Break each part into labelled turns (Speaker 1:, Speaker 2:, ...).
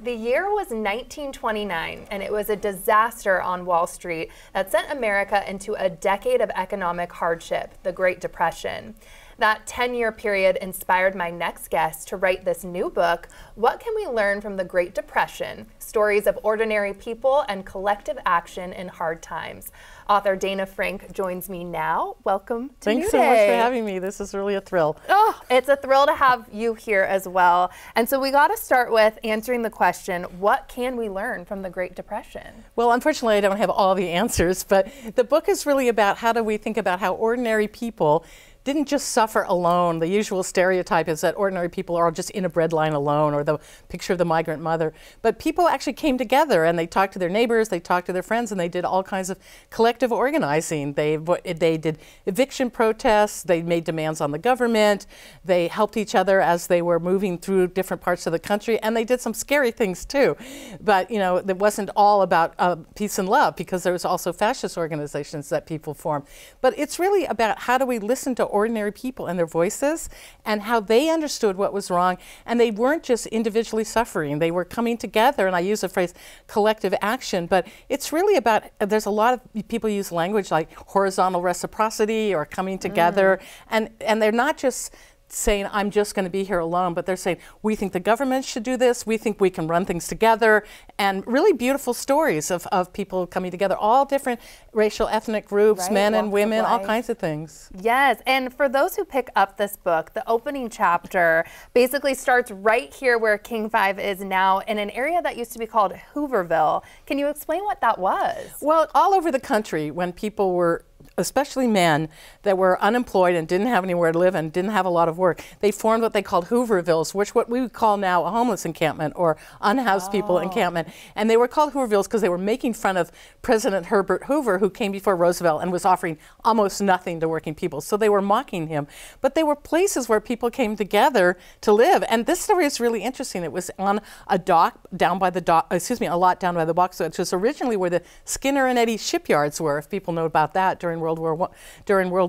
Speaker 1: The year was 1929, and it was a disaster on Wall Street that sent America into a decade of economic hardship, the Great Depression. That 10-year period inspired my next guest to write this new book, What Can We Learn from the Great Depression? Stories of Ordinary People and Collective Action in Hard Times. Author Dana Frank joins me now. Welcome to
Speaker 2: Thanks so much for having me. This is really a thrill.
Speaker 1: Oh, it's a thrill to have you here as well. And so we got to start with answering the question, what can we learn from the Great Depression?
Speaker 2: Well, unfortunately, I don't have all the answers, but the book is really about how do we think about how ordinary people didn't just suffer alone. The usual stereotype is that ordinary people are just in a breadline alone, or the picture of the migrant mother. But people actually came together and they talked to their neighbors, they talked to their friends, and they did all kinds of collective organizing. They did eviction protests, they made demands on the government, they helped each other as they were moving through different parts of the country, and they did some scary things too. But you know, it wasn't all about peace and love, because there was also fascist organizations that people formed. But it's really about how do we listen to ordinary people and their voices and how they understood what was wrong, and they weren't just individually suffering, they were coming together. And I use the phrase collective action, but it's really about, there's a lot of people use language like horizontal reciprocity or coming together, and they're not just saying, I'm just going to be here alone, but they're saying, we think the government should do this, we think we can run things together, and really beautiful stories of people coming together, all different racial, ethnic groups, right, men and women, all kinds of things.
Speaker 1: Yes, and for those who pick up this book, the opening chapter basically starts right here where King 5 is now, in an area that used to be called Hooverville. Can you explain what that was?
Speaker 2: Well, all over the country, when people were, especially men, that were unemployed and didn't have anywhere to live and didn't have a lot of work, they formed what they called Hoovervilles, which what we would call now a homeless encampment or unhoused people encampment. And they were called Hoovervilles because they were making fun of President Herbert Hoover, who came before Roosevelt and was offering almost nothing to working people. So they were mocking him. But they were places where people came together to live. And this story is really interesting. It was on a dock down by the dock, a lot down by the box, which was originally where the Skinner and Eddy shipyards were, if people know about that, during World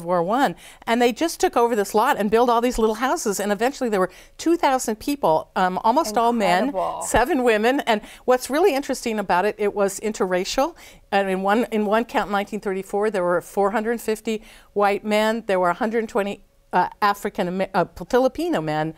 Speaker 2: War I. And they just took over this lot and built all these little houses, and eventually there were 2,000 people, almost all men, 7 women. And what's really interesting about it, it was interracial. And in one count in 1934, there were 450 white men, there were 120 Filipino men,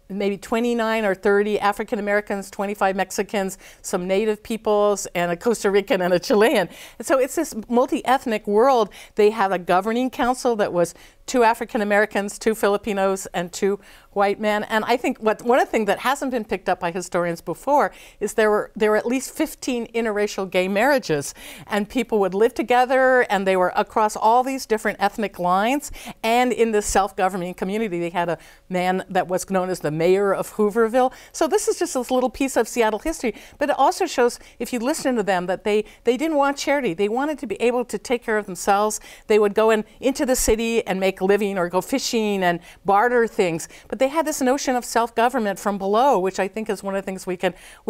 Speaker 2: maybe 29 or 30 African Americans, 25 Mexicans, some native peoples, and a Costa Rican and a Chilean. And so it's this multi-ethnic world. They have a governing council that was 2 African Americans, 2 Filipinos, and 2 white men. And I think one of the things that hasn't been picked up by historians before is there were at least 15 interracial gay marriages, and people would live together, and they were across all these different ethnic lines. And in the self-governing community, they had a man that was known as the mayor of Hooverville. So this is just this little piece of Seattle history, but it also shows, if you listen to them, that they didn't want charity. They wanted to be able to take care of themselves. They would go into the city and make a living or go fishing and barter things, but they had this notion of self-government from below, which I think is one of the things we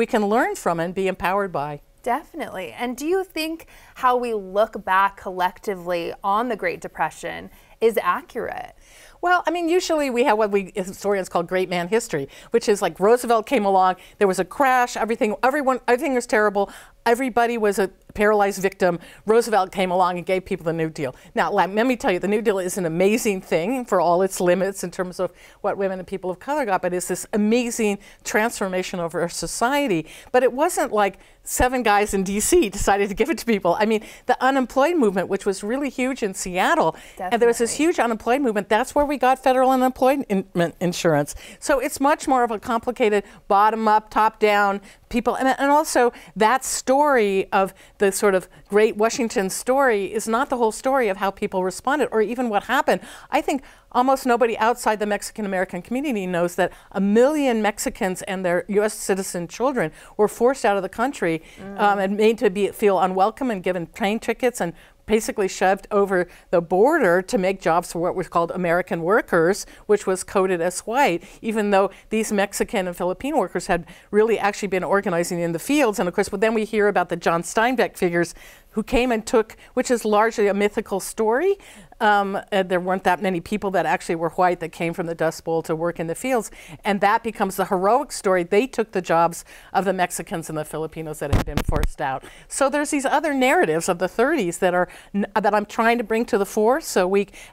Speaker 2: can learn from and be empowered by.
Speaker 1: Definitely. And do you think how we look back collectively on the Great Depression is accurate?
Speaker 2: Well, I mean, usually we have what we historians call great man history, which is like Roosevelt came along, there was a crash, everything was terrible, everybody was a paralyzed victim. Roosevelt came along and gave people the New Deal. Now, let me tell you, the New Deal is an amazing thing for all its limits in terms of what women and people of color got, but it's this amazing transformation of our society. But it wasn't like 7 guys in DC decided to give it to people. I mean, the unemployed movement, which was really huge in Seattle,
Speaker 1: Definitely.
Speaker 2: And there was this huge unemployed movement, that's where we got federal unemployment insurance. So it's much more of a complicated bottom-up, top-down people. And also that story of the sort of great Washington story is not the whole story of how people responded or even what happened. I think almost nobody outside the Mexican-American community knows that 1 million Mexicans and their U.S. citizen children were forced out of the country and made to feel unwelcome and given train tickets and basically shoved over the border to make jobs for what was called American workers, which was coded as white, even though these Mexican and Filipino workers had really actually been organizing in the fields. And of course, but then we hear about the John Steinbeck figures who came and took, which is largely a mythical story, There weren't that many people that actually were white that came from the Dust Bowl to work in the fields. And that becomes the heroic story. They took the jobs of the Mexicans and the Filipinos that had been forced out. So there's these other narratives of the 30s that I'm trying to bring to the fore,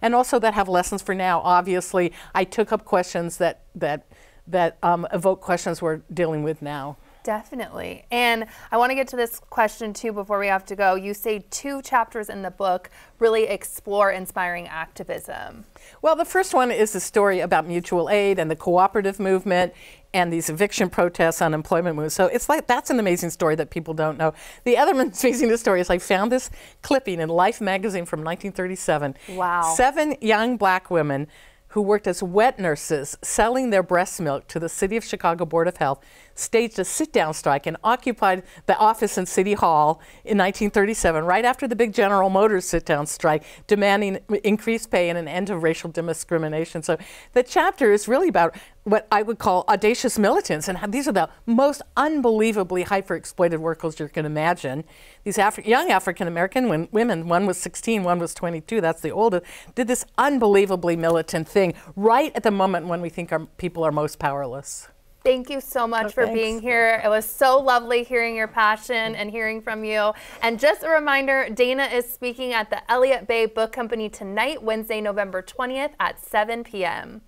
Speaker 2: and also that have lessons for now. Obviously, I took up questions that evoke questions we're dealing with now.
Speaker 1: Definitely. And I want to get to this question too before we have to go. You say 2 chapters in the book really explore inspiring activism.
Speaker 2: Well, the first one is the story about mutual aid and the cooperative movement and these eviction protests, unemployment moves. So it's like, that's an amazing story that people don't know. The other amazing story is I found this clipping in Life magazine from 1937.
Speaker 1: Wow.
Speaker 2: 7 young black women who worked as wet nurses selling their breast milk to the City of Chicago Board of Health, staged a sit-down strike and occupied the office in City Hall in 1937, right after the big General Motors sit-down strike, demanding increased pay and an end to racial discrimination. So the chapter is really about what I would call audacious militants, and these are the most unbelievably hyper-exploited workers you can imagine. These young African-American women, one was 16, one was 22, that's the oldest, did this unbelievably militant thing right at the moment when we think our people are most powerless.
Speaker 1: Thank you so much for being here. It was so lovely hearing your passion and hearing from you. And just a reminder, Dana is speaking at the Elliott Bay Book Company tonight, Wednesday, November 20th at 7 p.m.